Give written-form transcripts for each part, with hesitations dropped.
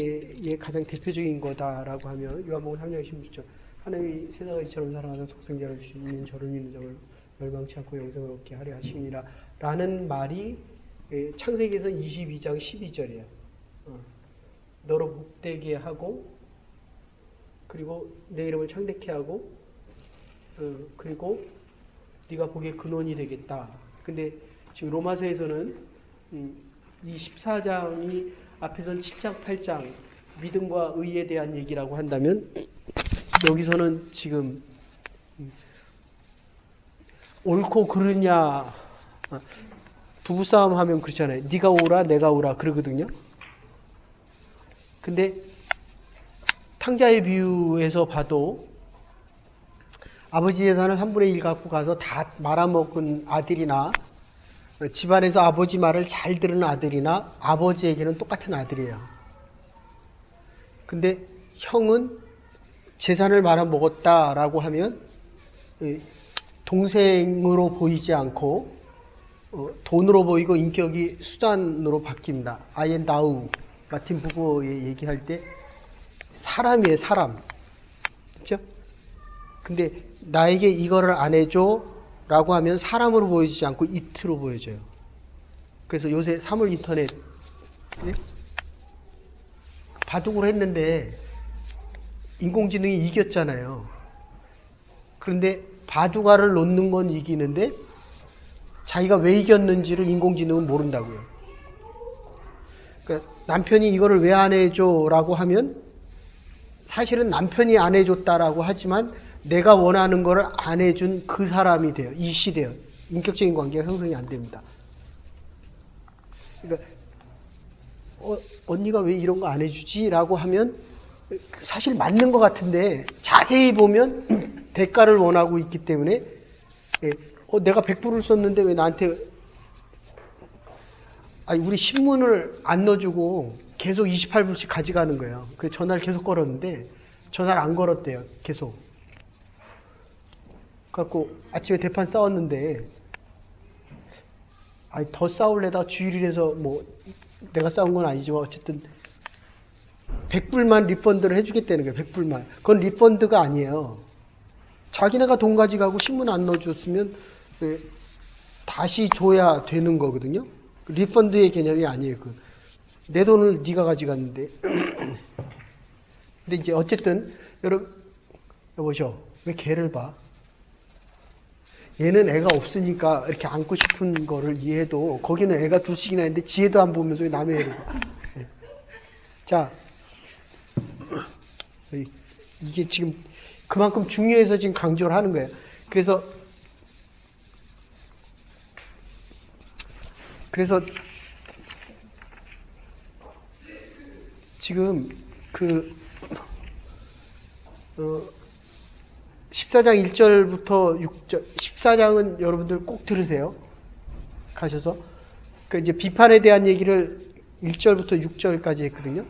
의 가장 대표적인 거다라고 하면 요한복음 3장 16절 하나님이 세상을 이처럼 사랑하사 독생자를 주시는 저를 믿는 자를 멸망치 않고 영생을 얻게 하려 하심이라 라는 말이 창세기에서 22장 12절이에요. 너로 복되게 하고 그리고 내 이름을 창대케 하고 그리고 네가 복의 근원이 되겠다. 근데 지금 로마서에서는 이 14장이 앞에선 7장, 8장 믿음과 의에 대한 얘기라고 한다면 여기서는 지금 옳고 그르냐 부부싸움 하면 그렇잖아요. 네가 오라 내가 오라 그러거든요. 근데 탕자의 비유에서 봐도 아버지 재산을 3분의 1 갖고 가서 다 말아먹은 아들이나 집안에서 아버지 말을 잘 들은 아들이나 아버지에게는 똑같은 아들이에요. 근데 형은 재산을 말아먹었다라고 하면 동생으로 보이지 않고 돈으로 보이고 인격이 수단으로 바뀝니다. 아이앤다우 마틴 부고의 얘기할 때 사람이에요, 사람. 그렇죠? 근데 나에게 이거를 안 해줘 라고 하면 사람으로 보여지지 않고 이트로 보여져요. 그래서 요새 사물 인터넷 바둑으로 했는데 인공지능이 이겼잖아요. 그런데 바둑알을 놓는 건 이기는데 자기가 왜 이겼는지를 인공지능은 모른다고요. 그러니까 남편이 이거를 왜 안 해줘 라고 하면 사실은 남편이 안 해줬다라고 하지만 내가 원하는 거를 안 해준 그 사람이 돼요. 이 시대요. 인격적인 관계가 형성이 안 됩니다. 그러니까 언니가 왜 이런 거 안 해주지? 라고 하면 사실 맞는 것 같은데 자세히 보면 대가를 원하고 있기 때문에 내가 100불을 썼는데 왜 나한테 우리 신문을 안 넣어주고 계속 28불씩 가져가는 거예요. 그래서 전화를 계속 걸었는데 전화를 안 걸었대요. 계속. 그래갖고 아침에 대판 싸웠는데 더 싸울래다 주일이라서 뭐 내가 싸운 건 아니지만 어쨌든 100불만 리펀드를 해주겠다는 거예요. 100불만. 그건 리펀드가 아니에요. 자기네가 돈 가져가고 신문 안 넣어줬으면 다시 줘야 되는 거거든요. 리펀드의 개념이 아니에요. 내 돈을 네가 가져갔는데. 근데 이제 어쨌든 여보셔 왜 걔를 봐? 얘는 애가 없으니까 이렇게 안고 싶은 거를 이해해도 거기는 애가 둘씩이나 있는데 지혜도 안 보면서 왜 남의 애를 봐? 네. 자, 이게 지금 그만큼 중요해서 지금 강조를 하는 거예요. 그래서 지금 14장 1절부터 6절, 14장은 여러분들 꼭 들으세요. 가셔서. 이제 비판에 대한 얘기를 1절부터 6절까지 했거든요.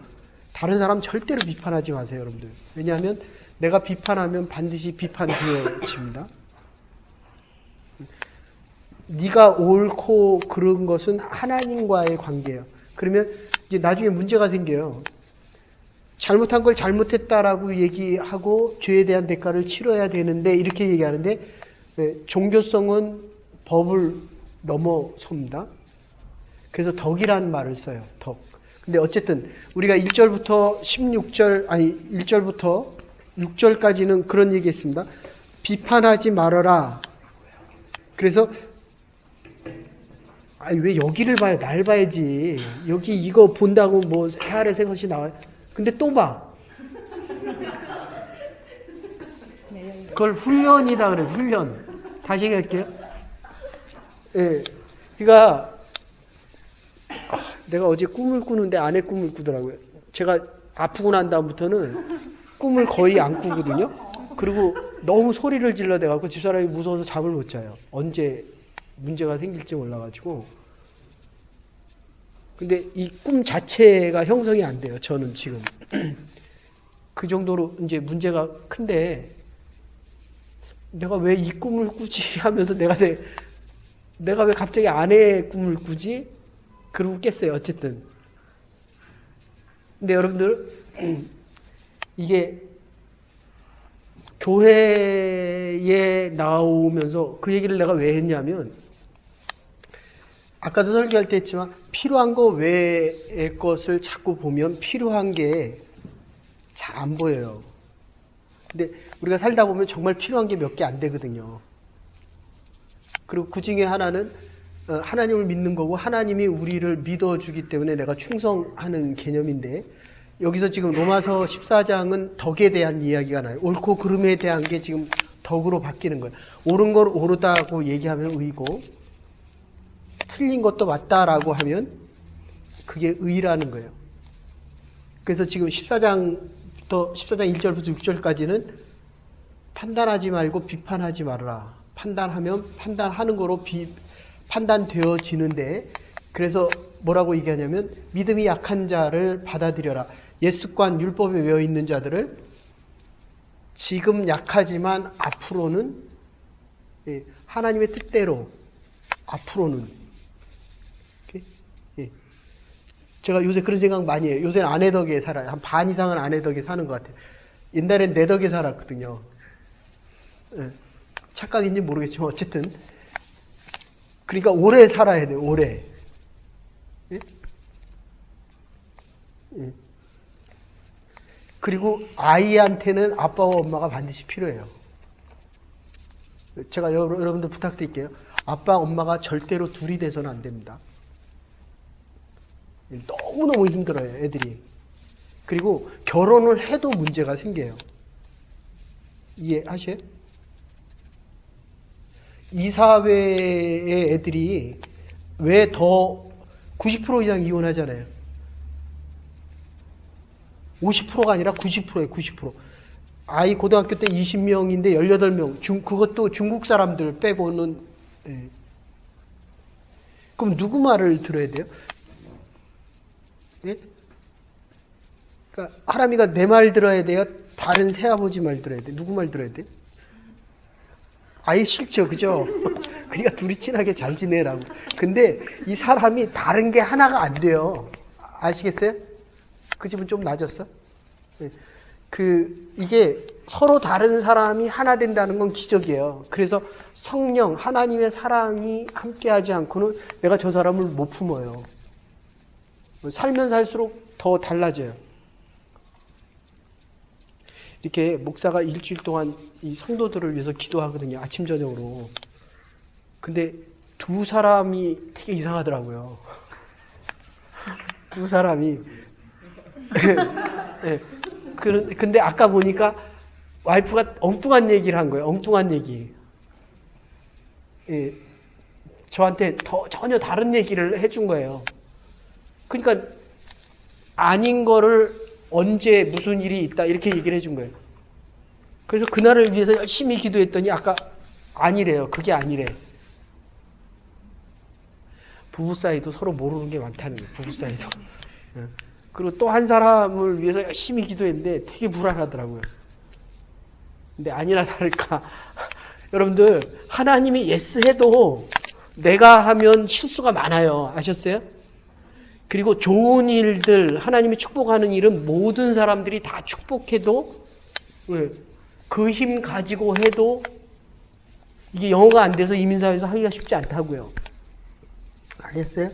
다른 사람 절대로 비판하지 마세요, 여러분들. 왜냐하면 내가 비판하면 반드시 비판되어집니다. 네가 옳고 그런 것은 하나님과의 관계예요. 그러면 이제 나중에 문제가 생겨요. 잘못한 걸 잘못했다라고 얘기하고 죄에 대한 대가를 치러야 되는데 이렇게 얘기하는데 종교성은 법을 넘어섭니다. 그래서 덕이라는 말을 써요. 덕. 근데 어쨌든 우리가 1절부터 1절부터 6절까지는 그런 얘기했습니다. 비판하지 말아라. 그래서 왜 여기를 봐요? 날 봐야지. 여기 이거 본다고 뭐 해 아래 새 것이 나와요? 근데 또 봐. 그걸 훈련이다 그래요. 훈련. 다시 얘기할게요. 그러니까 내가 어제 꿈을 꾸는데 아내 꿈을 꾸더라고요. 제가 아프고 난 다음부터는 꿈을 거의 안 꾸거든요. 그리고 너무 소리를 질러대갖고 집사람이 무서워서 잠을 못 자요. 언제 문제가 생길지 몰라가지고. 근데 이 꿈 자체가 형성이 안 돼요. 저는 지금. 그 정도로 이제 문제가 큰데, 내가 왜 이 꿈을 꾸지 하면서 내가 왜 갑자기 아내의 꿈을 꾸지? 그러고 깼어요. 어쨌든. 근데 여러분들, 이게 교회에 나오면서 그 얘기를 내가 왜 했냐면, 아까도 설교할 때 했지만, 필요한 거 외의 것을 자꾸 보면 필요한 게 잘 안 보여요. 근데 우리가 살다 보면 정말 필요한 게 몇 개 안 되거든요. 그리고 그 중에 하나는 하나님을 믿는 거고, 하나님이 우리를 믿어주기 때문에 내가 충성하는 개념인데, 여기서 지금 로마서 14장은 덕에 대한 이야기가 나요. 옳고 그름에 대한 게 지금 덕으로 바뀌는 거예요. 옳은 걸 옳다고 얘기하면 의고, 틀린 것도 맞다라고 하면 그게 의라는 거예요. 그래서 지금 14장 1절부터 6절까지는 판단하지 말고 비판하지 말아라. 판단하면 판단하는 거로 판단되어지는데, 그래서 뭐라고 얘기하냐면 믿음이 약한 자를 받아들여라. 옛습관 율법에 외워 있는 자들을 지금 약하지만 앞으로는 하나님의 뜻대로 앞으로는 제가 요새 그런 생각 많이 해요. 요새는 아내 덕에 살아요. 한 반 이상은 아내 덕에 사는 것 같아요. 옛날엔 내 덕에 살았거든요. 착각인지 모르겠지만 어쨌든 그러니까 오래 살아야 돼요. 오래. 그리고 아이한테는 아빠와 엄마가 반드시 필요해요. 제가 여러분들 부탁드릴게요. 아빠, 엄마가 절대로 둘이 돼서는 안 됩니다. 너무너무 힘들어요, 애들이. 그리고 결혼을 해도 문제가 생겨요. 이해하셔요? 이 사회의 애들이 왜 더 90% 이상 이혼하잖아요. 50%가 아니라 90%예요, 90%. 아이 고등학교 때 20명인데 18명. 그것도 중국 사람들 빼고는. 그럼 누구 말을 들어야 돼요? 예? 그러니까 하람이가 내 말 들어야 돼요? 다른 새아버지 말 들어야 돼요? 누구 말 들어야 돼요? 아예 싫죠, 그죠? 그러니까 둘이 친하게 잘 지내라고. 근데 이 사람이 다른 게 하나가 안 돼요. 아시겠어요? 그 집은 좀 낮았어? 이게 서로 다른 사람이 하나 된다는 건 기적이에요. 그래서 성령, 하나님의 사랑이 함께하지 않고는 내가 저 사람을 못 품어요. 살면 살수록 더 달라져요. 이렇게 목사가 일주일 동안 이 성도들을 위해서 기도하거든요. 아침, 저녁으로. 근데 두 사람이 되게 이상하더라고요. 두 사람이. 네. 근데 아까 보니까 와이프가 엉뚱한 얘기를 한 거예요. 엉뚱한 얘기. 예. 저한테 전혀 다른 얘기를 해준 거예요. 그러니까 아닌 거를 언제 무슨 일이 있다 이렇게 얘기를 해준 거예요. 그래서 그날을 위해서 열심히 기도했더니 아까 아니래요. 그게 아니래. 부부 사이도 서로 모르는 게 많다는 거예요. 부부 사이도. 그리고 또 한 사람을 위해서 열심히 기도했는데 되게 불안하더라고요. 근데 아니나 다를까. 여러분들 하나님이 예스 해도 내가 하면 실수가 많아요. 아셨어요? 그리고 좋은 일들, 하나님이 축복하는 일은 모든 사람들이 다 축복해도 그 힘 가지고 해도 이게 영어가 안 돼서 이민사회에서 하기가 쉽지 않다고요. 아셨어요?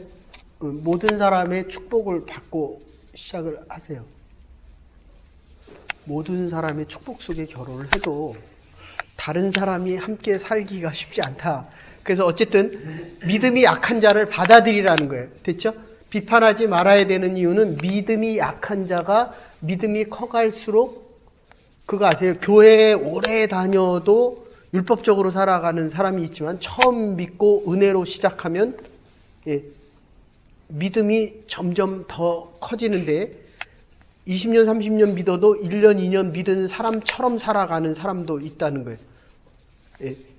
모든 사람의 축복을 받고 시작을 하세요. 모든 사람의 축복 속에 결혼을 해도 다른 사람이 함께 살기가 쉽지 않다. 그래서 어쨌든 믿음이 약한 자를 받아들이라는 거예요. 됐죠? 비판하지 말아야 되는 이유는 믿음이 약한 자가 믿음이 커갈수록 그거 아세요? 교회에 오래 다녀도 율법적으로 살아가는 사람이 있지만 처음 믿고 은혜로 시작하면 믿음이 점점 더 커지는데 20년, 30년 믿어도 1년, 2년 믿은 사람처럼 살아가는 사람도 있다는 거예요.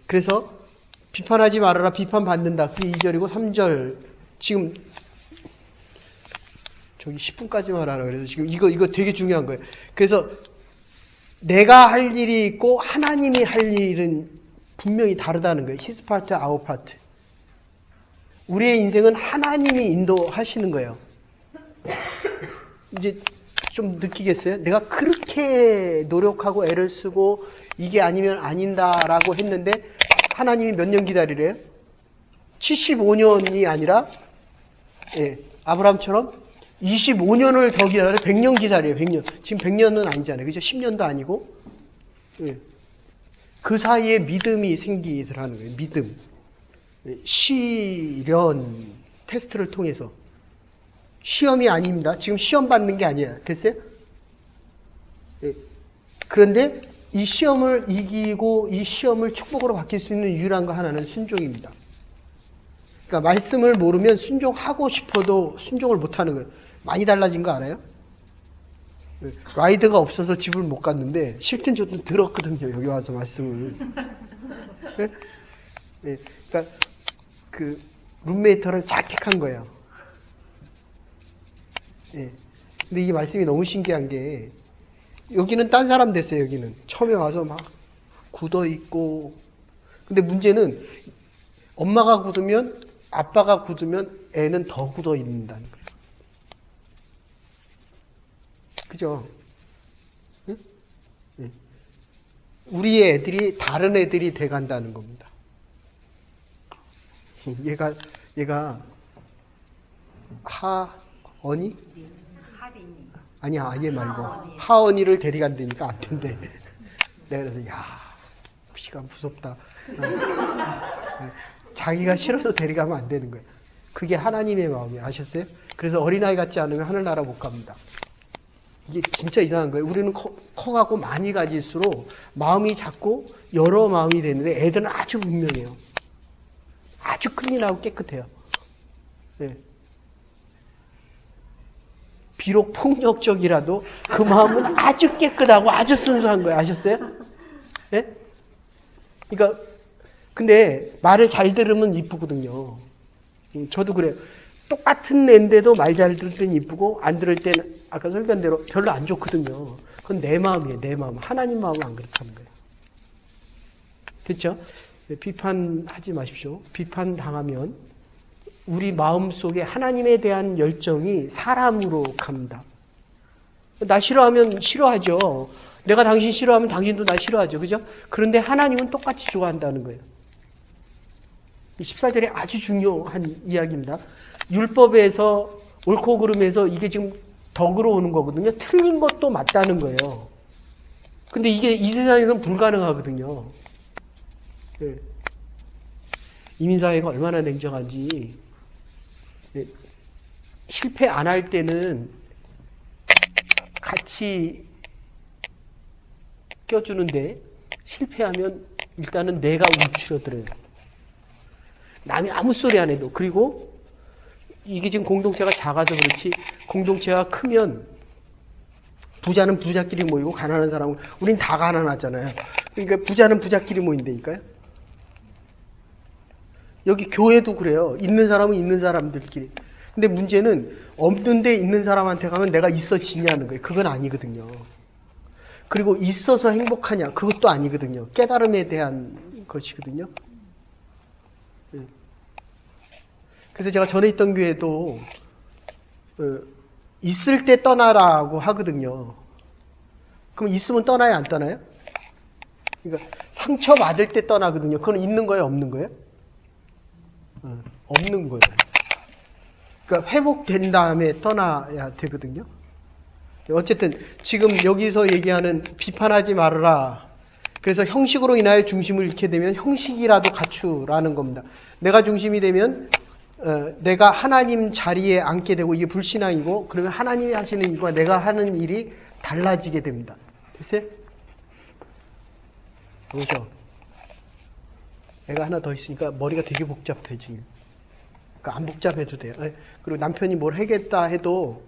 그래서 비판하지 말아라, 비판받는다. 그게 2절이고 3절. 지금 저기 10분까지만 하라 그래서 지금 이거 되게 중요한 거예요. 그래서 내가 할 일이 있고 하나님이 할 일은 분명히 다르다는 거예요. His part, our part. 우리의 인생은 하나님이 인도하시는 거예요. 이제 좀 느끼겠어요? 내가 그렇게 노력하고 애를 쓰고 이게 아니면 아닌다라고 했는데 하나님이 몇 년 기다리래요? 75년이 아니라 아브라함처럼 25년을 더 기다려요. 100년 기다려요. 100년. 지금 100년은 아니잖아요. 그죠? 10년도 아니고. 그 사이에 믿음이 생기더라는 거예요. 믿음. 시련 테스트를 통해서. 시험이 아닙니다. 지금 시험 받는 게 아니에요. 됐어요? 그런데 이 시험을 이기고 이 시험을 축복으로 바뀔 수 있는 유일한 거 하나는 순종입니다. 그러니까 말씀을 모르면 순종하고 싶어도 순종을 못하는 거예요. 많이 달라진 거 알아요? 라이드가 없어서 집을 못 갔는데 싫든 좋든 들었거든요. 여기 와서 말씀을. 그러니까 그 룸메이터를 자택한 거예요. 근데 이 말씀이 너무 신기한 게 여기는 딴 사람 됐어요. 여기는 처음에 와서 막 굳어 있고. 근데 문제는 엄마가 굳으면 아빠가 굳으면 애는 더 굳어 있는다는 거예요. 그죠? 응? 우리의 애들이 다른 애들이 돼간다는 겁니다. 얘가 하언이? 아니야, 얘 말고 하언이를 데려간다니까 안 된대. 내가 그래서 피가 무섭다. 자기가 싫어서 데려가면 안 되는 거예요. 그게 하나님의 마음이에요. 아셨어요? 그래서 어린아이 같지 않으면 하늘나라 못 갑니다. 이게 진짜 이상한 거예요. 우리는 커가고 많이 가질수록 마음이 작고 여러 마음이 되는데 애들은 아주 분명해요. 아주 클린하고 깨끗해요. 비록 폭력적이라도 그 마음은 아주 깨끗하고 아주 순수한 거예요. 아셨어요? 그러니까 근데 말을 잘 들으면 이쁘거든요. 저도 그래요. 똑같은 애인데도 말 잘 들을 때는 이쁘고 안 들을 때는 아까 설교한 대로 별로 안 좋거든요. 그건 내 마음이에요. 내 마음. 하나님 마음은 안 그렇다는 거예요. 됐죠? 비판하지 마십시오. 비판당하면 우리 마음속에 하나님에 대한 열정이 사람으로 갑니다. 나 싫어하면 싫어하죠. 내가 당신 싫어하면 당신도 나 싫어하죠. 그죠? 그런데 하나님은 똑같이 좋아한다는 거예요. 14절에 아주 중요한 이야기입니다. 율법에서 옳고 그름에서 이게 지금 덕으로 오는 거거든요. 틀린 것도 맞다는 거예요. 근데 이게 이 세상에서는 불가능하거든요. 이민사회가 얼마나 냉정한지. 실패 안 할 때는 같이 껴주는데 실패하면 일단은 내가 움츠러들어요. 남이 아무 소리 안 해도. 그리고 이게 지금 공동체가 작아서 그렇지 공동체가 크면 부자는 부자끼리 모이고 가난한 사람은 우린 다 가난하잖아요. 그러니까 부자는 부자끼리 모인다니까요. 여기 교회도 그래요. 있는 사람은 있는 사람들끼리. 근데 문제는 없는 데 있는 사람한테 가면 내가 있어지냐는 거예요. 그건 아니거든요. 그리고 있어서 행복하냐? 그것도 아니거든요. 깨달음에 대한 것이거든요. 그래서 제가 전에 있던 교회도 있을 때 떠나라고 하거든요. 그럼 있으면 떠나요? 안 떠나요? 그러니까 상처받을 때 떠나거든요. 그건 있는 거예요? 없는 거예요? 없는 거예요. 그러니까 회복된 다음에 떠나야 되거든요. 어쨌든 지금 여기서 얘기하는 비판하지 말아라. 그래서 형식으로 인하여 중심을 잃게 되면 형식이라도 갖추라는 겁니다. 내가 중심이 되면 내가 하나님 자리에 앉게 되고 이게 불신앙이고 그러면 하나님이 하시는 일과 내가 하는 일이 달라지게 됩니다. 됐어요? 보죠. 애가 하나 더 있으니까 머리가 되게 복잡해 지금. 그러니까 안 복잡해도 돼요. 그리고 남편이 뭘 하겠다 해도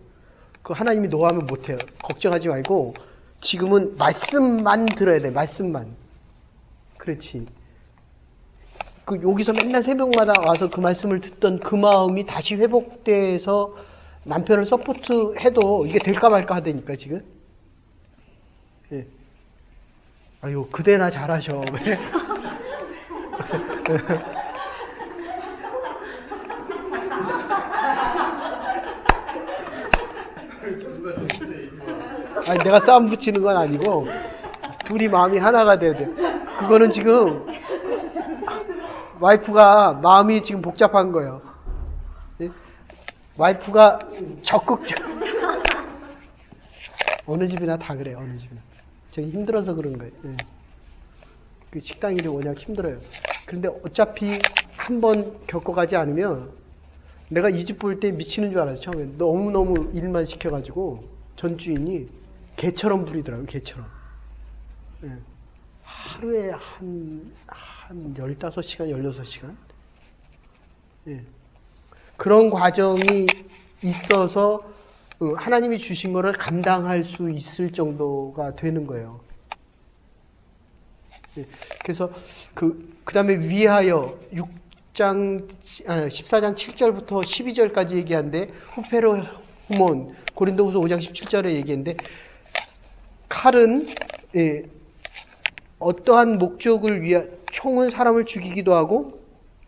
그 하나님이 노하면 못해요. 걱정하지 말고 지금은 말씀만 들어야 돼. 말씀만. 그렇지. 그 여기서 맨날 새벽마다 와서 그 말씀을 듣던 그 마음이 다시 회복돼서 남편을 서포트해도 이게 될까 말까 하다니까 지금. 예. 아유 그대나 잘하셔. 아니, 내가 싸움 붙이는 건 아니고 둘이 마음이 하나가 돼야 돼. 그거는 지금 와이프가 마음이 지금 복잡한 거예요. 예? 와이프가 적극적. 어느 집이나 다 그래요. 어느 집이나. 저기 힘들어서 그런 거예요. 예. 그 식당 일이 워낙 힘들어요. 그런데 어차피 한번 겪어가지 않으면 내가 이 집 볼 때 미치는 줄 알았어요. 처음에 너무너무 일만 시켜가지고 전 주인이 개처럼 부리더라고요. 개처럼. 예. 하루에 한 15시간, 16시간? 예. 그런 과정이 있어서 하나님이 주신 거를 감당할 수 있을 정도가 되는 거예요. 예. 그래서 그 다음에 위하여 14장 7절부터 12절까지 얘기하는데 후페로 후몬 고린도후서 5장 17절에 얘기했는데 칼은 예, 어떠한 목적을 위해 총은 사람을 죽이기도 하고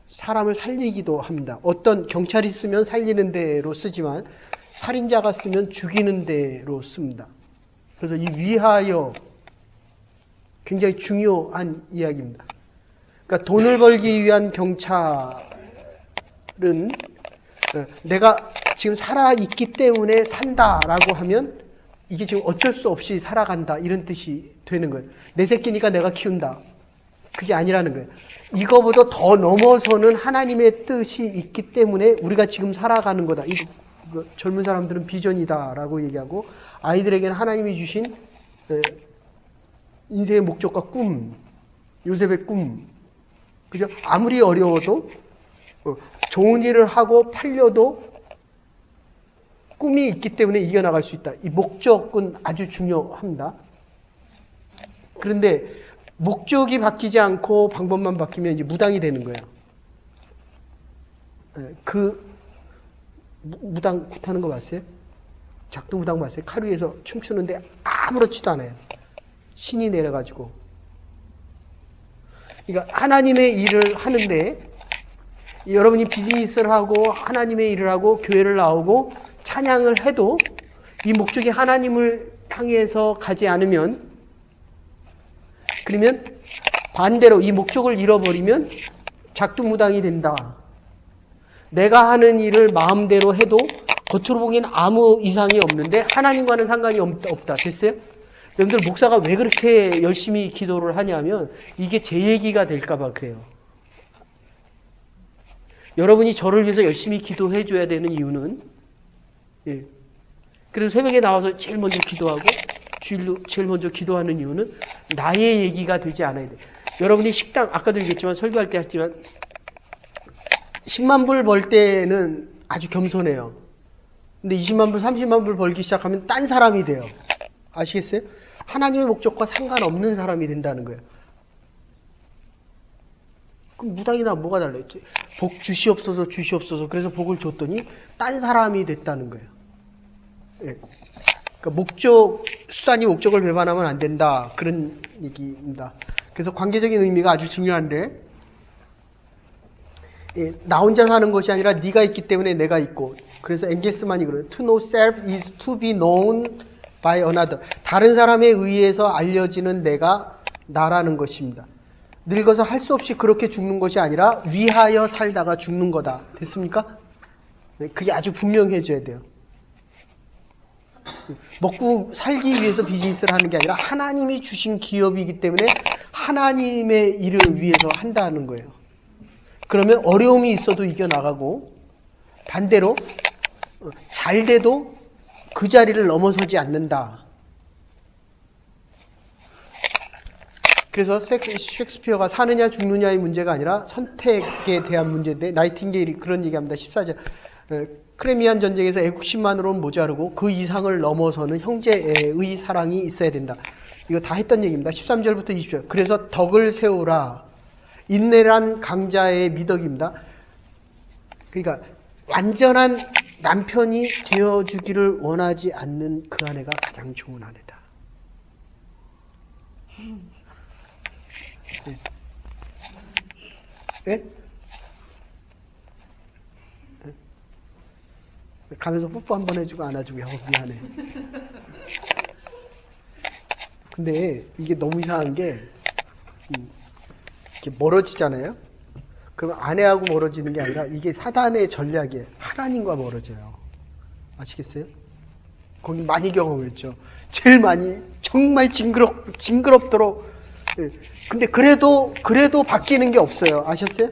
사람을 살리기도 합니다. 어떤 경찰이 쓰면 살리는 데로 쓰지만 살인자가 쓰면 죽이는 데로 씁니다. 그래서 이 위하여 굉장히 중요한 이야기입니다. 그러니까 돈을 벌기 위한 경찰은 내가 지금 살아있기 때문에 산다라고 하면 이게 지금 어쩔 수 없이 살아간다 이런 뜻이 되는 거예요. 내 새끼니까 내가 키운다. 그게 아니라는 거예요. 이거보다 더 넘어서는 하나님의 뜻이 있기 때문에 우리가 지금 살아가는 거다. 이거 젊은 사람들은 비전이다라고 얘기하고 아이들에게는 하나님이 주신 인생의 목적과 꿈, 요셉의 꿈. 그죠? 아무리 어려워도 좋은 일을 하고 팔려도 꿈이 있기 때문에 이겨나갈 수 있다. 이 목적은 아주 중요합니다. 그런데 목적이 바뀌지 않고 방법만 바뀌면 이제 무당이 되는 거예요. 그 무당 굿하는 거 봤어요? 작두 무당 봤어요? 칼 위에서 춤추는데 아무렇지도 않아요. 신이 내려가지고. 그러니까 하나님의 일을 하는데 여러분이 비즈니스를 하고 하나님의 일을 하고 교회를 나오고 찬양을 해도 이 목적이 하나님을 향해서 가지 않으면 그러면 반대로 이 목적을 잃어버리면 작두무당이 된다. 내가 하는 일을 마음대로 해도 겉으로 보기엔 아무 이상이 없는데 하나님과는 상관이 없다. 됐어요? 여러분들 목사가 왜 그렇게 열심히 기도를 하냐면 이게 제 얘기가 될까봐 그래요. 여러분이 저를 위해서 열심히 기도해 줘야 되는 이유는 예. 그래서 새벽에 나와서 제일 먼저 기도하고 주일로 제일 먼저 기도하는 이유는 나의 얘기가 되지 않아야 돼. 여러분이 식당 아까도 얘기했지만 설교할 때 했지만 10만 불 벌 때는 아주 겸손해요. 근데 20만 불, 30만 불 벌기 시작하면 딴 사람이 돼요. 아시겠어요? 하나님의 목적과 상관없는 사람이 된다는 거예요. 그럼 무당이나 뭐가 달라요? 복 주시옵소서 주시옵소서 그래서 복을 줬더니 딴 사람이 됐다는 거예요. 예. 그러니까 수단이 목적을 배반하면 안 된다. 그런 얘기입니다. 그래서 관계적인 의미가 아주 중요한데 예, 나 혼자 사는 것이 아니라 네가 있기 때문에 내가 있고 그래서 엥게스만이 그래요. To know self is to be known by another. 다른 사람에 의해서 알려지는 내가 나라는 것입니다. 늙어서 할 수 없이 그렇게 죽는 것이 아니라 위하여 살다가 죽는 거다. 됐습니까? 네, 그게 아주 분명해져야 돼요. 먹고 살기 위해서 비즈니스를 하는 게 아니라 하나님이 주신 기업이기 때문에 하나님의 일을 위해서 한다는 거예요. 그러면 어려움이 있어도 이겨나가고 반대로 잘 돼도 그 자리를 넘어서지 않는다. 그래서 셰익스피어가 사느냐 죽느냐의 문제가 아니라 선택에 대한 문제인데 나이팅게일이 그런 얘기합니다. 14절 크레미안 전쟁에서 애국 10만으로는 모자르고 그 이상을 넘어서는 형제의 사랑이 있어야 된다. 이거 다 했던 얘기입니다. 13절부터 20절. 그래서 덕을 세우라. 인내란 강자의 미덕입니다. 그러니까 완전한 남편이 되어주기를 원하지 않는 그 아내가 가장 좋은 아내다. 네? 네? 가면서 뽀뽀 한 번 해주고 안아주고 야 미안해. 근데 이게 너무 이상한 게 이렇게 멀어지잖아요. 그럼 아내하고 멀어지는 게 아니라 이게 사단의 전략이에요. 하나님과 멀어져요. 아시겠어요? 거기 많이 경험했죠. 제일 많이 정말 징그럽도록. 예. 근데 그래도 바뀌는 게 없어요. 아셨어요?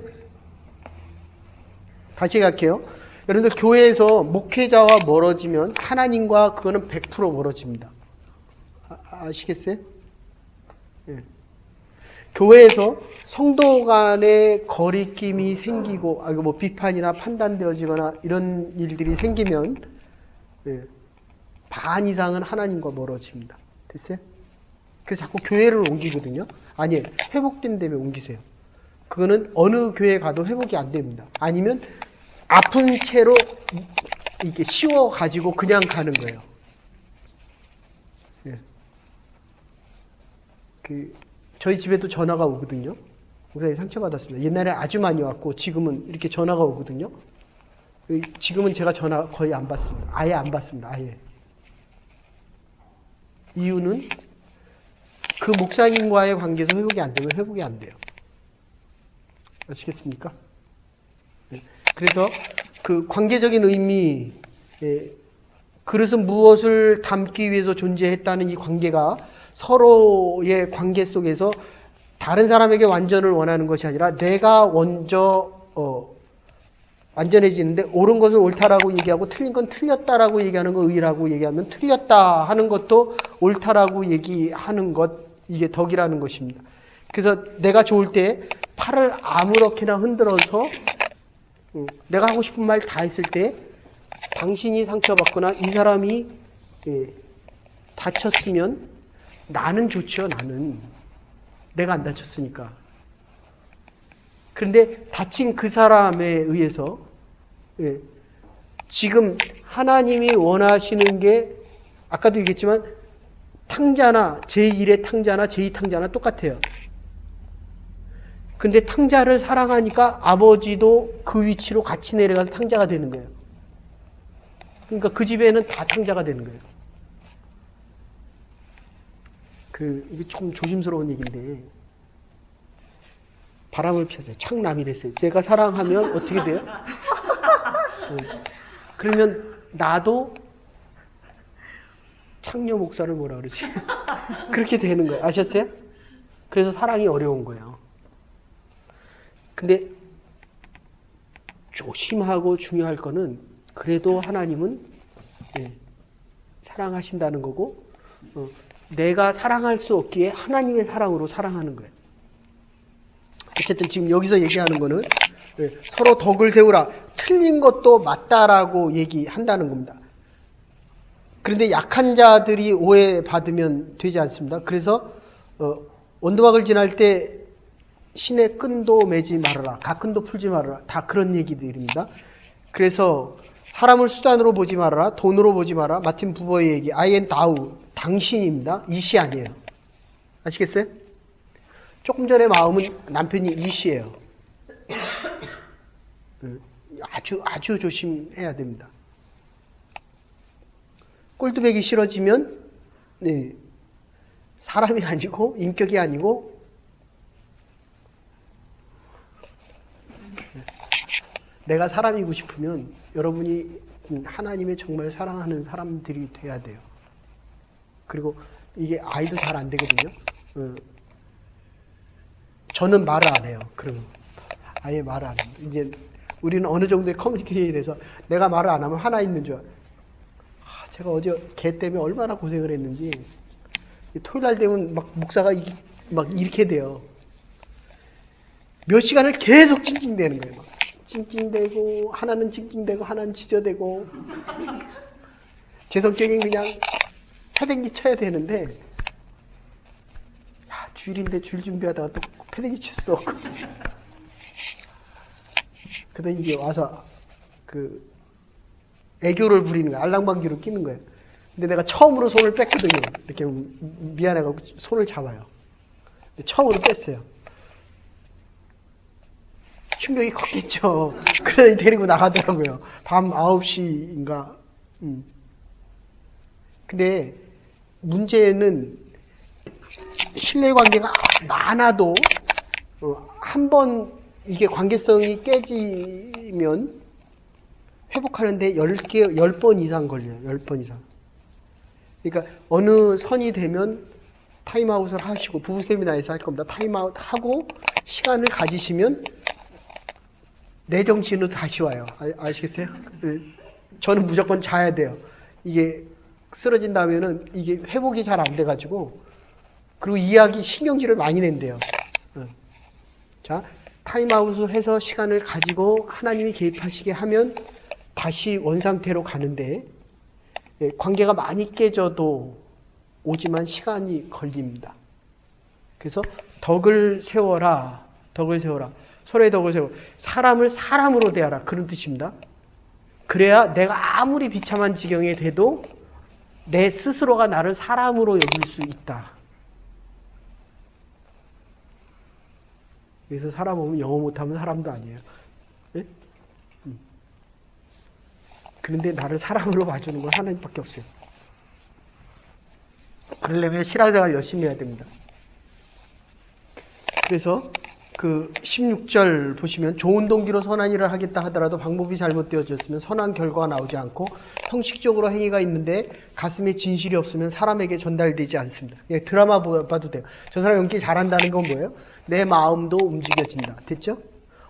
다시 갈게요. 여러분들 교회에서 목회자와 멀어지면 하나님과 그거는 100% 멀어집니다. 아시겠어요? 예. 교회에서 성도 간의 거리낌이 생기고, 뭐 비판이나 판단되어지거나 이런 일들이 생기면, 예, 반 이상은 하나님과 멀어집니다. 됐어요? 그래서 자꾸 교회를 옮기거든요. 아니에요. 회복된 다음에 옮기세요. 그거는 어느 교회 가도 회복이 안 됩니다. 아니면 아픈 채로 이렇게 씌워가지고 그냥 가는 거예요. 예. 저희 집에도 전화가 오거든요. 목사님 상처받았습니다. 옛날에 아주 많이 왔고 지금은 이렇게 전화가 오거든요. 지금은 제가 전화 거의 안 받습니다. 아예 안 받습니다. 아예. 이유는 그 목사님과의 관계에서 회복이 안 되면 회복이 안 돼요. 아시겠습니까? 그래서 그 관계적인 의미, 그릇은 무엇을 담기 위해서 존재했다는 이 관계가 서로의 관계 속에서 다른 사람에게 완전을 원하는 것이 아니라 내가 먼저 완전해지는데 옳은 것은 옳다라고 얘기하고 틀린 건 틀렸다라고 얘기하는 거 의라고 얘기하면 틀렸다 하는 것도 옳다라고 얘기하는 것, 이게 덕이라는 것입니다. 그래서 내가 좋을 때 팔을 아무렇게나 흔들어서 내가 하고 싶은 말 다 했을 때 당신이 상처받거나 이 사람이 다쳤으면 나는 좋죠. 나는 내가 안 다쳤으니까. 그런데 다친 그 사람에 의해서 지금 하나님이 원하시는 게 아까도 얘기했지만 탕자나 제1의 탕자나 제2탕자나 똑같아요. 근데 탕자를 사랑하니까 아버지도 그 위치로 같이 내려가서 탕자가 되는 거예요. 그러니까 그 집에는 다 탕자가 되는 거예요. 이게 조금 조심스러운 얘기인데, 바람을 피웠어요. 창남이 됐어요. 제가 사랑하면 어떻게 돼요? 그러면 나도 창녀 목사를 뭐라 그러지? 그렇게 되는 거예요. 아셨어요? 그래서 사랑이 어려운 거예요. 근데 조심하고 중요할 거는 그래도 하나님은 사랑하신다는 거고 내가 사랑할 수 없기에 하나님의 사랑으로 사랑하는 거예요. 어쨌든 지금 여기서 얘기하는 거는 서로 덕을 세우라. 틀린 것도 맞다라고 얘기한다는 겁니다. 그런데 약한 자들이 오해받으면 되지 않습니다. 그래서 원도막을 지날 때 신의 끈도 매지 말아라. 각끈도 풀지 말아라. 다 그런 얘기들입니다. 그래서 사람을 수단으로 보지 말아라. 돈으로 보지 마라. 마틴 부버의 얘기. I am thou. 당신입니다. 이시 아니에요. 아시겠어요? 조금 전에 마음은 남편이 이시예요. 아주 조심해야 됩니다. 꼴뚜백이 싫어지면 사람이 아니고 인격이 아니고 내가 사람이고 싶으면 여러분이 하나님의 정말 사랑하는 사람들이 돼야 돼요. 그리고 이게 아이도 잘 안 되거든요. 저는 말을 안 해요. 그러면 아예 말을 안 해요. 이제 우리는 어느 정도의 커뮤니케이션이 돼서 내가 말을 안 하면 하나 있는 줄. 제가 어제 걔 때문에 얼마나 고생을 했는지 토요일 날 되면 막 목사가 막 이렇게 돼요. 몇 시간을 계속 찡찡대는 거예요. 막 찡찡대고 하나는 찡찡대고 하나는 지저대고 제 성격은 그냥 패대기 쳐야 되는데 주일인데 주일 준비하다가 또 패대기 칠 수도 없고 그러다 이제 와서 애교를 부리는 거야. 알랑방귀로 끼는 거예요. 근데 내가 처음으로 손을 뺐거든요. 이렇게 미안해가지고 손을 잡아요. 근데 처음으로 뺐어요. 충격이 컸겠죠. 그러더니 데리고 나가더라고요. 밤 9시인가. 근데 문제는 신뢰관계가 많아도 한 번 이게 관계성이 깨지면 회복하는데 10번 이상 걸려요. 10번 이상. 그러니까 어느 선이 되면 타임아웃을 하시고, 부부 세미나에서 할 겁니다. 타임아웃 하고 시간을 가지시면 내 정신으로 다시 와요. 아시겠어요? 저는 무조건 자야 돼요. 이게 쓰러진 다음에는 이게 회복이 잘 안 돼가지고, 그리고 이야기 신경질을 많이 낸대요. 자, 타임아웃을 해서 시간을 가지고 하나님이 개입하시게 하면 다시 원상태로 가는데, 관계가 많이 깨져도 오지만 시간이 걸립니다. 그래서 덕을 세워라. 덕을 세워라. 서로의 덕을 세워. 사람을 사람으로 대하라. 그런 뜻입니다. 그래야 내가 아무리 비참한 지경에 돼도 내 스스로가 나를 사람으로 여길 수 있다. 그래서 사람 보면 영어 못하면 사람도 아니에요. 네? 그런데 나를 사람으로 봐주는 건 하나님밖에 없어요. 그러려면 신앙생활 열심히 해야 됩니다. 그래서 그 16절 보시면 좋은 동기로 선한 일을 하겠다 하더라도 방법이 잘못되어졌으면 선한 결과가 나오지 않고 형식적으로 행위가 있는데 가슴에 진실이 없으면 사람에게 전달되지 않습니다. 드라마 봐도 돼요. 저 사람 연기 잘한다는 건 뭐예요? 내 마음도 움직여진다. 됐죠?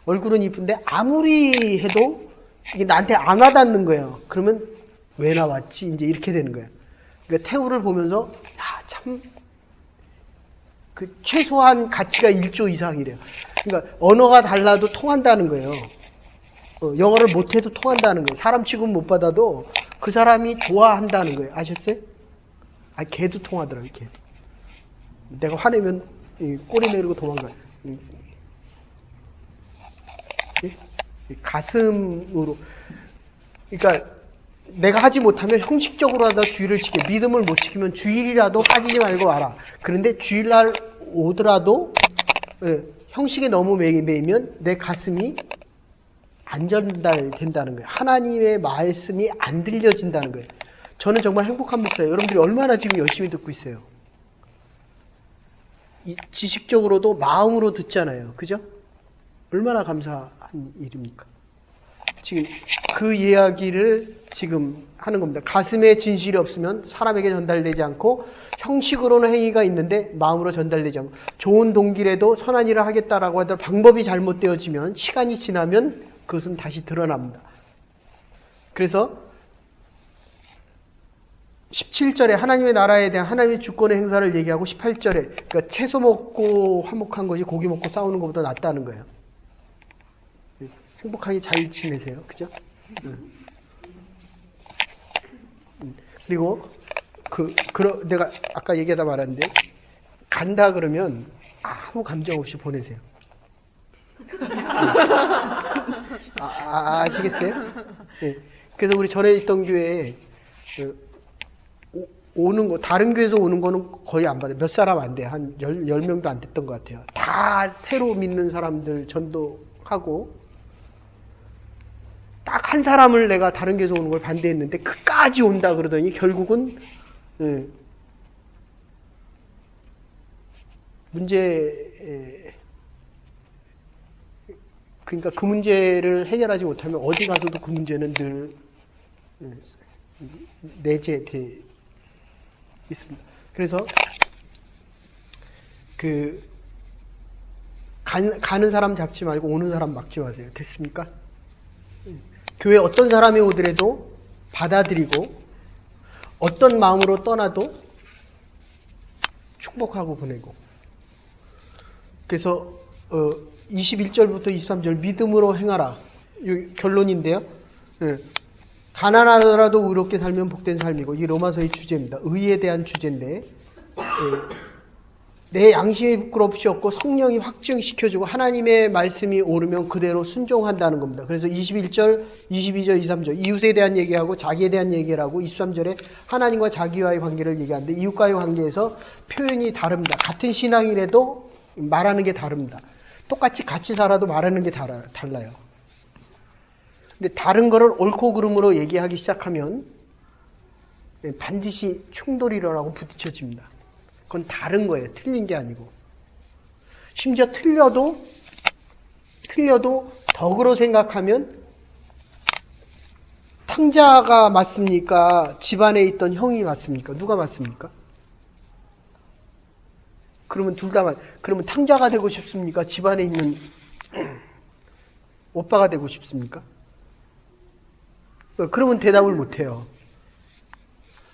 얼굴은 이쁜데 아무리 해도 이게 나한테 안 와닿는 거예요. 그러면 왜 나왔지? 이제 이렇게 되는 거예요. 그러니까 태우를 보면서 참 그 최소한 가치가 1조 이상이래요. 그러니까 언어가 달라도 통한다는 거예요. 영어를 못해도 통한다는 거예요. 사람 취급 못 받아도 그 사람이 좋아한다는 거예요. 아셨어요? 걔도 통하더라고요. 걔도. 내가 화내면 꼬리 내리고 도망가요. 가슴으로. 그러니까 내가 하지 못하면 형식적으로라도 주의를 지켜. 믿음을 못 지키면 주일이라도 빠지지 말고 와라. 그런데 주일날 오더라도 형식에 너무 매이면 내 가슴이 안 전달된다는 거예요. 하나님의 말씀이 안 들려진다는 거예요. 저는 정말 행복한 목사예요. 여러분들이 얼마나 지금 열심히 듣고 있어요. 지식적으로도 마음으로 듣잖아요. 그죠? 얼마나 감사한 일입니까? 지금 그 이야기를 지금 하는 겁니다. 가슴에 진실이 없으면 사람에게 전달되지 않고 형식으로는 행위가 있는데 마음으로 전달되지 않고 좋은 동기라도 선한 일을 하겠다라고 하더라도 방법이 잘못되어지면 시간이 지나면 그것은 다시 드러납니다. 그래서 17절에 하나님의 나라에 대한 하나님의 주권의 행사를 얘기하고 18절에 그러니까 채소 먹고 화목한 것이 고기 먹고 싸우는 것보다 낫다는 거예요. 행복하게 잘 지내세요. 그죠? 그리고 내가 아까 얘기하다 말았는데 간다 그러면 아무 감정 없이 보내세요. 아시겠어요? 네. 그래서 우리 전에 있던 교회에 오는 거 다른 교회에서 오는 거는 거의 안 받아요. 몇 사람 안 돼요. 한 10명도 안 됐던 것 같아요. 다 새로 믿는 사람들 전도하고 딱 한 사람을 내가 다른 교회에서 오는 걸 반대했는데 그까지 온다 그러더니 결국은 그러니까 그 문제를 해결하지 못하면 어디 가서도 그 문제는 늘 내재돼 있습니다. 그래서 가는 사람 잡지 말고 오는 사람 막지 마세요. 됐습니까? 교회 어떤 사람이 오더라도 받아들이고 어떤 마음으로 떠나도 축복하고 보내고. 그래서 21절부터 23절 믿음으로 행하라. 결론인데요. 가난하더라도 의롭게 살면 복된 삶이고 이게 로마서의 주제입니다. 의에 대한 주제인데 내 양심이 부끄럽지 없고 성령이 확증시켜주고 하나님의 말씀이 오르면 그대로 순종한다는 겁니다. 그래서 21절, 22절, 23절 이웃에 대한 얘기하고 자기에 대한 얘기를 하고 23절에 하나님과 자기와의 관계를 얘기하는데 이웃과의 관계에서 표현이 다릅니다. 같은 신앙이라도 말하는 게 다릅니다. 똑같이 같이 살아도 말하는 게 달라요. 근데 다른 거를 옳고 그름으로 얘기하기 시작하면 반드시 충돌이 일어나고 부딪혀집니다. 그건 다른 거예요. 틀린 게 아니고. 심지어 틀려도 덕으로 생각하면 탕자가 맞습니까? 집안에 있던 형이 맞습니까? 누가 맞습니까? 그러면 그러면 탕자가 되고 싶습니까? 집안에 있는 오빠가 되고 싶습니까? 그러면 대답을 못해요.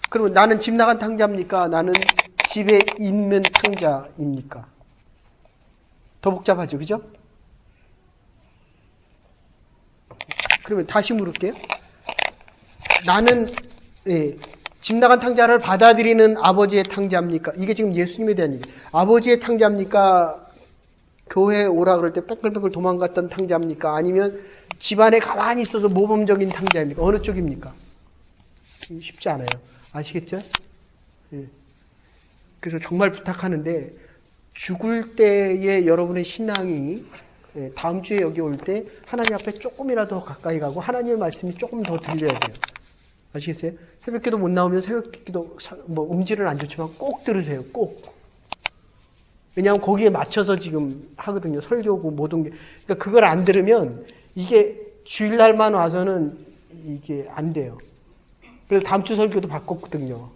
그러면 나는 집 나간 탕자입니까? 나는 집에 있는 탕자입니까? 더 복잡하죠, 그죠? 그러면 다시 물을게요. 나는 집 나간 탕자를 받아들이는 아버지의 탕자입니까? 이게 지금 예수님에 대한 얘기. 아버지의 탕자입니까? 교회에 오라 그럴 때 빽빽빽 도망갔던 탕자입니까? 아니면 집안에 가만히 있어서 모범적인 탕자입니까? 어느 쪽입니까? 쉽지 않아요. 아시겠죠? 예. 그래서 정말 부탁하는데 죽을 때의 여러분의 신앙이 다음 주에 여기 올 때 하나님 앞에 조금이라도 가까이 가고 하나님의 말씀이 조금 더 들려야 돼요. 아시겠어요? 새벽기도 못 나오면 새벽기도 뭐 음질은 안 좋지만 꼭 들으세요. 꼭. 왜냐하면 거기에 맞춰서 지금 하거든요. 설교고 모든 게. 그러니까 그걸 안 들으면 이게 주일날만 와서는 이게 안 돼요. 그래서 다음 주 설교도 바꿨거든요.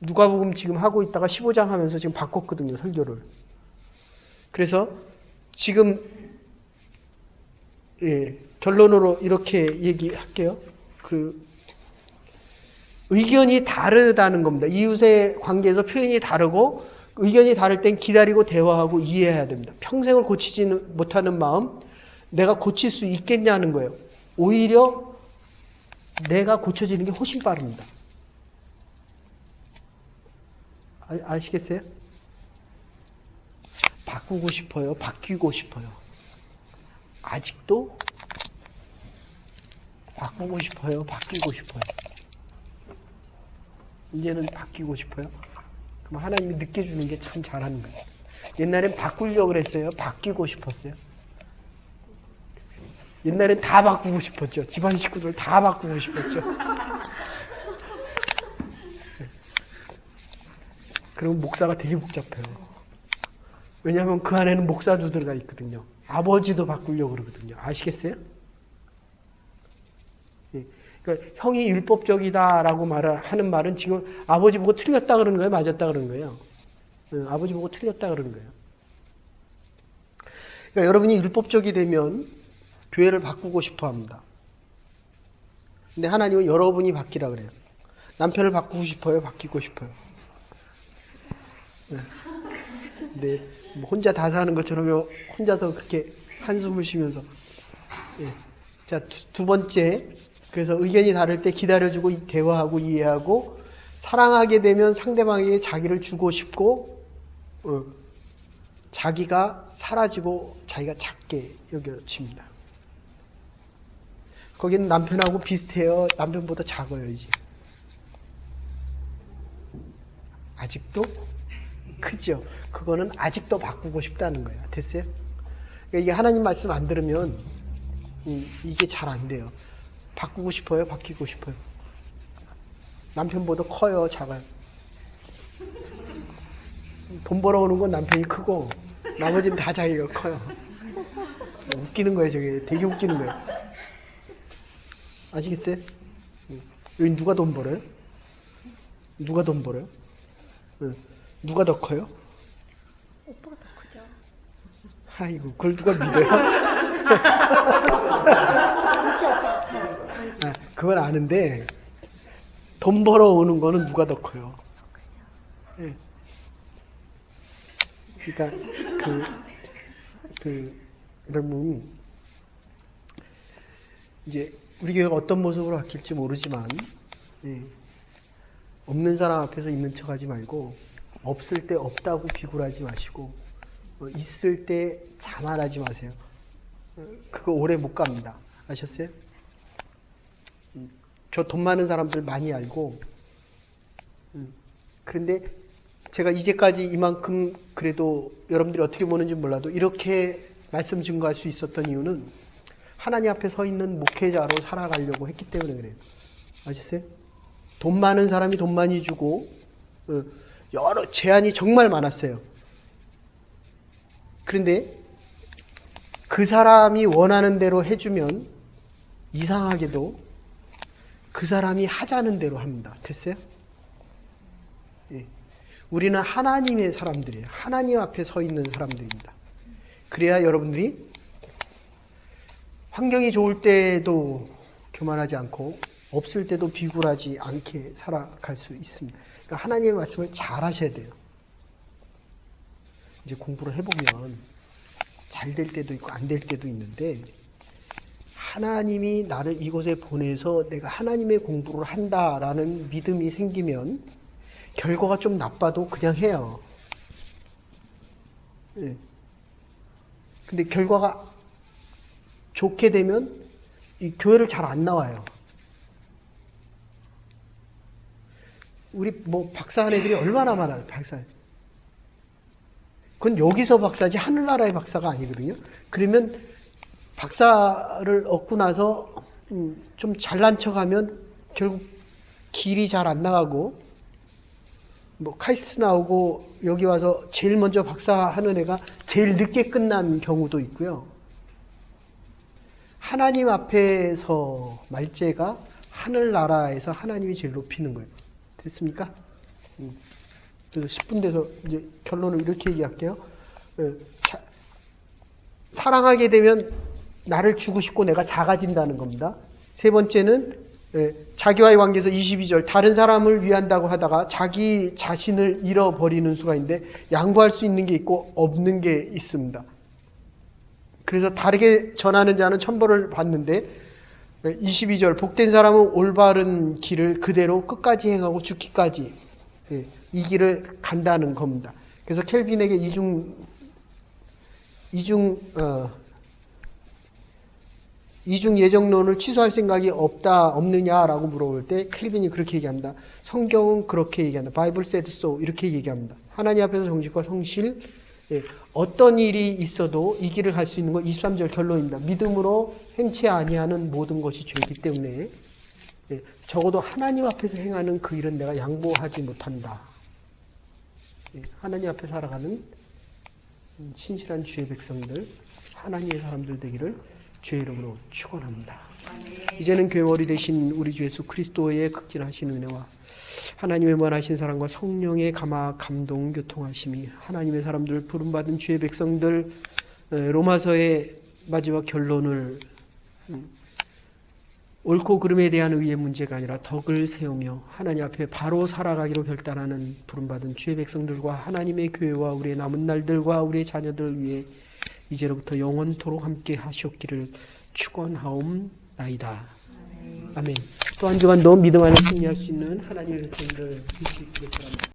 누가복음 지금 하고 있다가 15장 하면서 지금 바꿨거든요. 설교를. 그래서 지금 결론으로 이렇게 얘기할게요. 의견이 다르다는 겁니다. 이웃의 관계에서 표현이 다르고 의견이 다를 땐 기다리고 대화하고 이해해야 됩니다. 평생을 고치지 못하는 마음, 내가 고칠 수 있겠냐는 거예요. 오히려 내가 고쳐지는 게 훨씬 빠릅니다. 아시겠어요? 바꾸고 싶어요? 바뀌고 싶어요? 아직도 바꾸고 싶어요? 바뀌고 싶어요? 이제는 바뀌고 싶어요? 그럼 하나님이 느껴주는 게 참 잘하는 거예요. 옛날엔 바꾸려고 그랬어요? 바뀌고 싶었어요? 옛날엔 다 바꾸고 싶었죠. 집안 식구들 다 바꾸고 싶었죠. 그럼 목사가 되게 복잡해요. 왜냐하면 그 안에는 목사도 들어가 있거든요. 아버지도 바꾸려고 그러거든요. 아시겠어요? 그러니까 형이 율법적이다라고 하는 말은 지금 아버지 보고 틀렸다 그러는 거예요? 맞았다 그러는 거예요? 아버지 보고 틀렸다 그러는 거예요. 그러니까 여러분이 율법적이 되면 교회를 바꾸고 싶어 합니다. 근데 하나님은 여러분이 바뀌라 그래요. 남편을 바꾸고 싶어요? 바뀌고 싶어요? 네. 뭐 혼자 다 사는 것처럼 혼자서 그렇게 한숨을 쉬면서. 자, 두 번째. 그래서 의견이 다를 때 기다려주고 대화하고 이해하고 사랑하게 되면 상대방에게 자기를 주고 싶고 자기가 사라지고 자기가 작게 여겨집니다. 거기는 남편하고 비슷해요. 남편보다 작아요, 이제. 아직도 크죠. 그거는 아직도 바꾸고 싶다는 거예요. 됐어요? 그러니까 이게 하나님 말씀 안 들으면 이게 잘 안 돼요. 바꾸고 싶어요? 바뀌고 싶어요? 남편보다 커요? 작아요? 돈 벌어오는 건 남편이 크고 나머지는 다 자기가 커요. 웃기는 거예요. 저게 되게 웃기는 거예요. 아시겠어요? 여기 누가 돈 벌어요? 누가 돈 벌어요? 누가 더 커요? 오빠가 더 크죠. 아이고, 그걸 누가 믿어요? 그건 아는데 돈 벌어오는 거는 누가 더 커요? 네. 그러니까 여러분 이제 우리 교회가 어떤 모습으로 바뀔지 모르지만 없는 사람 앞에서 있는 척하지 말고 없을 때 없다고 비굴하지 마시고 있을 때 자만하지 마세요. 그거 오래 못 갑니다. 아셨어요? 저 돈 많은 사람들 많이 알고 그런데 제가 이제까지 이만큼 그래도 여러분들이 어떻게 보는지 몰라도 이렇게 말씀 증거할 수 있었던 이유는 하나님 앞에 서 있는 목회자로 살아가려고 했기 때문에 그래요. 아셨어요? 돈 많은 사람이 돈 많이 주고 여러 제한이 정말 많았어요. 그런데 그 사람이 원하는 대로 해주면 이상하게도 그 사람이 하자는 대로 합니다. 됐어요? 예. 우리는 하나님의 사람들이에요. 하나님 앞에 서 있는 사람들입니다. 그래야 여러분들이 환경이 좋을 때도 교만하지 않고 없을 때도 비굴하지 않게 살아갈 수 있습니다. 그러니까 하나님의 말씀을 잘 하셔야 돼요. 이제 공부를 해보면 잘 될 때도 있고 안 될 때도 있는데 하나님이 나를 이곳에 보내서 내가 하나님의 공부를 한다라는 믿음이 생기면 결과가 좀 나빠도 그냥 해요. 예. 근데 결과가 좋게 되면 이 교회를 잘 안 나와요. 우리 뭐 박사한 애들이 얼마나 많아요, 박사. 그건 여기서 박사지 하늘나라의 박사가 아니거든요. 그러면 박사를 얻고 나서 좀 잘난 척하면 결국 길이 잘 안 나가고 뭐 카이스트 나오고 여기 와서 제일 먼저 박사하는 애가 제일 늦게 끝난 경우도 있고요. 하나님 앞에서 말제가 하늘나라에서 하나님이 제일 높이는 거예요. 됐습니까? 그래서 10분 돼서 이제 결론을 이렇게 얘기할게요. 사랑하게 되면 나를 주고 싶고 내가 작아진다는 겁니다. 세 번째는 자기와의 관계에서 22절 다른 사람을 위한다고 하다가 자기 자신을 잃어버리는 수가 있는데 양보할 수 있는 게 있고 없는 게 있습니다. 그래서 다르게 전하는 자는 천벌을 받는데 22절 복된 사람은 올바른 길을 그대로 끝까지 행하고 죽기까지 이 길을 간다는 겁니다. 그래서 켈빈에게 이중 예정론을 취소할 생각이 없느냐라고 물어볼 때 켈빈이 그렇게 얘기합니다. 성경은 그렇게 얘기한다. Bible said so 이렇게 얘기합니다. 하나님 앞에서 정직과 성실, 어떤 일이 있어도 이 길을 갈 수 있는 건 23절 결론입니다. 믿음으로 행치 아니하는 모든 것이 죄이기 때문에 적어도 하나님 앞에서 행하는 그 일은 내가 양보하지 못한다. 하나님 앞에 살아가는 신실한 주의 백성들, 하나님의 사람들 되기를 주의 이름으로 축원합니다. 이제는 교회 머리 되신 우리 주 예수 그리스도의 극진하신 은혜와 하나님의 무한하신 사랑과 성령의 감동 교통하심이 하나님의 사람들 부름받은 주의 백성들 로마서의 마지막 결론을 옳고 그름에 대한 의의 문제가 아니라 덕을 세우며 하나님 앞에 바로 살아가기로 결단하는 부름받은 주의 백성들과 하나님의 교회와 우리의 남은 날들과 우리의 자녀들 위해 이제로부터 영원토록 함께 하시옵기를 축원하옵나이다. 아멘. 또 한 주간도 믿음 안에 승리할 수 있는 하나님의 백성들 주시기를 바랍니다.